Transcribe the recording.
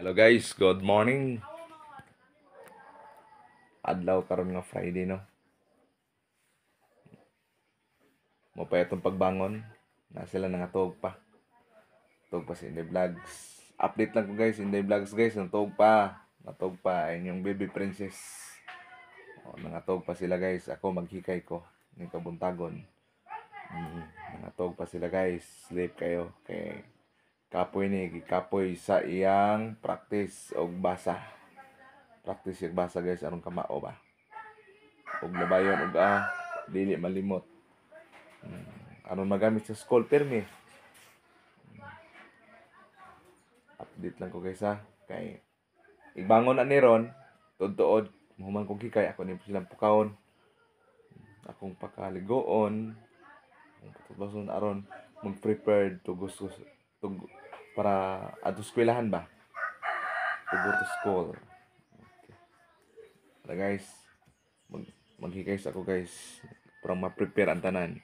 Hello guys, good morning. Adlaw karon nga Friday no. Mo pa itong pagbangon. Na sila nangatog pa. Tog pa sa Inday Vlogs. Update lang ko guys, Inday Vlogs guys, natog pa. Natog pa ay yung baby princess. Nangatog pa sila guys. Ako maghikay ko ng kabuntagon. Nangatog pa sila guys. Sleep kayo kay kapoy ni kapoy sa iyang practice og basa. Practice yung basa guys aron kamao ba. Og labayon og dili malimot. Aron magamit sa school permi. Update lang ko guys ha. Kay ibangon na ni ron, tuod-tuod, human kong hikay ako ni silang pukawon. Akong pakaligoon, akong patubason aron mag-prepared to go to, para adto eskwelahan ba. To go to school. Okay. Guys, maghikay sa ako guys para ma-prepare ang tanan.